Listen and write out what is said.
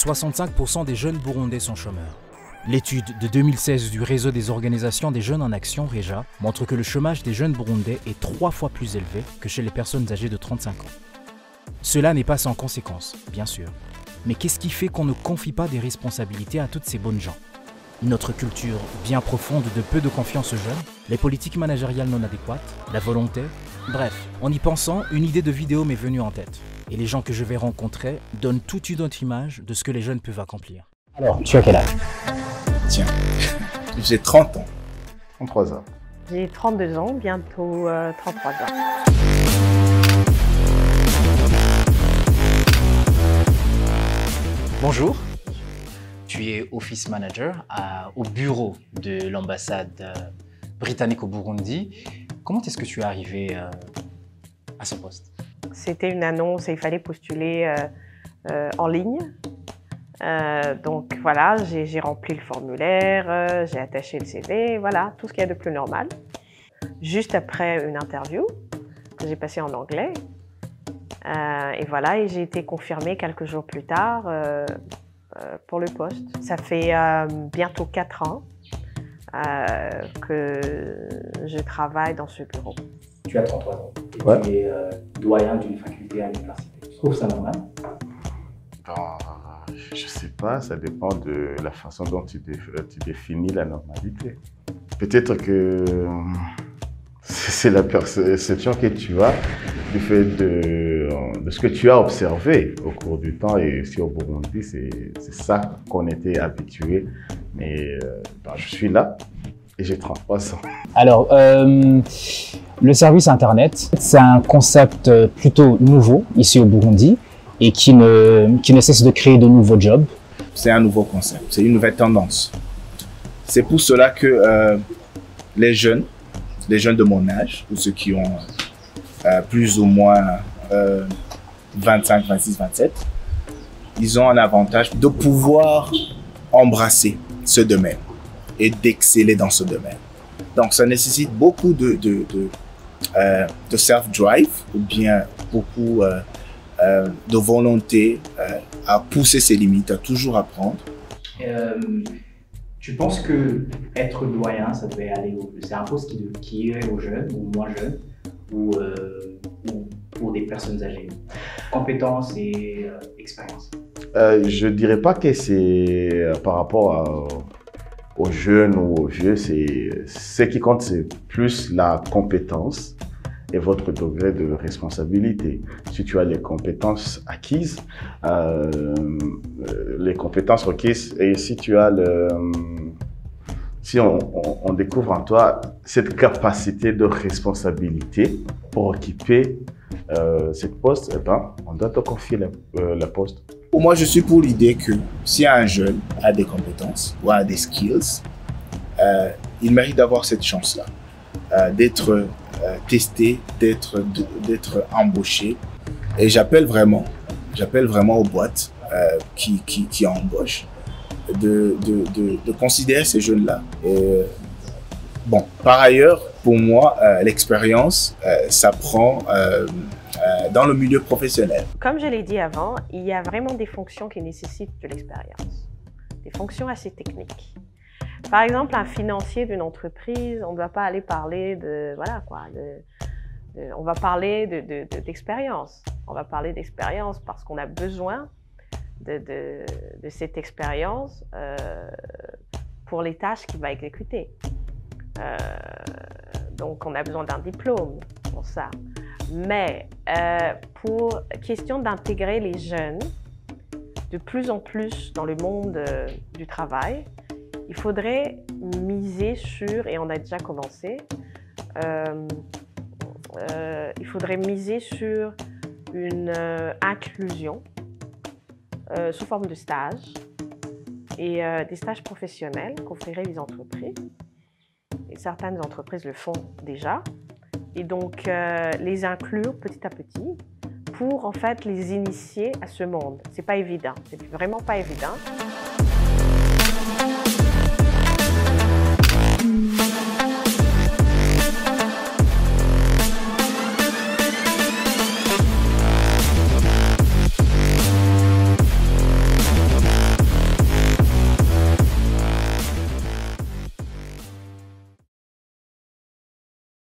65% des jeunes burundais sont chômeurs. L'étude de 2016 du réseau des organisations des jeunes en action, REJA, montre que le chômage des jeunes burundais est 3 fois plus élevé que chez les personnes âgées de 35 ans. Cela n'est pas sans conséquences, bien sûr. Mais qu'est-ce qui fait qu'on ne confie pas des responsabilités à toutes ces bonnes gens? Notre culture bien profonde de peu de confiance aux jeunes, les politiques managériales non adéquates, la volonté. Bref, en y pensant, une idée de vidéo m'est venue en tête. Et les gens que je vais rencontrer donnent toute une autre image de ce que les jeunes peuvent accomplir. Alors, tu as quel âge? Tiens, j'ai 30 ans. 33 ans. J'ai 32 ans, bientôt 33 ans. Bonjour, tu es office manager au bureau de l'ambassade britannique au Burundi. Comment est-ce que tu es arrivé à ce poste? C'était une annonce et il fallait postuler en ligne. Donc voilà, j'ai rempli le formulaire, j'ai attaché le CV, voilà, tout ce qu'il y a de plus normal. Juste après une interview que j'ai passée en anglais. Et voilà, et j'ai été confirmée quelques jours plus tard pour le poste. Ça fait bientôt 4 ans que je travaille dans ce bureau. Tu as 33 ans et Ouais. tu es doyen d'une faculté à l'université. Tu trouves ça normal? Je sais pas, ça dépend de la façon dont tu définis la normalité. Peut-être que c'est la perception que tu as du fait de ce que tu as observé au cours du temps. Et ici au Burundi, c'est ça qu'on était habitué. Mais je suis là et j'ai 33 ans. Alors, le service Internet, c'est un concept plutôt nouveau ici au Burundi et qui ne cesse de créer de nouveaux jobs. C'est un nouveau concept, c'est une nouvelle tendance. C'est pour cela que les jeunes de mon âge, ou ceux qui ont plus ou moins 25, 26, 27, ils ont un avantage de pouvoir embrasser ce domaine et d'exceller dans ce domaine. Donc, ça nécessite beaucoup de self-drive ou bien beaucoup de volonté à pousser ses limites, à toujours apprendre. Tu penses que être doyen, ça devait aller c'est un poste qui est aux jeunes ou moins jeunes ou pour des personnes âgées? Compétences et expérience. Je dirais pas que c'est par rapport aux jeunes ou aux vieux. Ce qui compte, c'est plus la compétence et votre degré de responsabilité. Si tu as les compétences acquises, les compétences requises, et si tu as si on découvre en toi cette capacité de responsabilité pour occuper cette poste, eh ben, on doit te confier la poste. Pour moi, je suis pour l'idée que si un jeune a des compétences ou a des skills, il mérite d'avoir cette chance-là, d'être testé, d'être embauché. Et j'appelle vraiment aux boîtes qui embauchent de considérer ces jeunes-là. Bon, par ailleurs, pour moi, l'expérience s'apprend dans le milieu professionnel. Comme je l'ai dit avant, il y a vraiment des fonctions qui nécessitent de l'expérience, des fonctions assez techniques. Par exemple, un financier d'une entreprise, on ne doit pas aller parler de, voilà quoi, on va parler d'expérience. On va parler d'expérience parce qu'on a besoin de cette expérience pour les tâches qu'il va exécuter. Donc, on a besoin d'un diplôme pour ça. Mais pour question d'intégrer les jeunes de plus en plus dans le monde du travail, il faudrait miser sur, et on a déjà commencé, il faudrait miser sur une inclusion sous forme de stage et des stages professionnels qu'offriraient les entreprises. Et certaines entreprises le font déjà. Et donc, les inclure petit à petit pour en fait les initier à ce monde. C'est pas évident, c'est vraiment pas évident.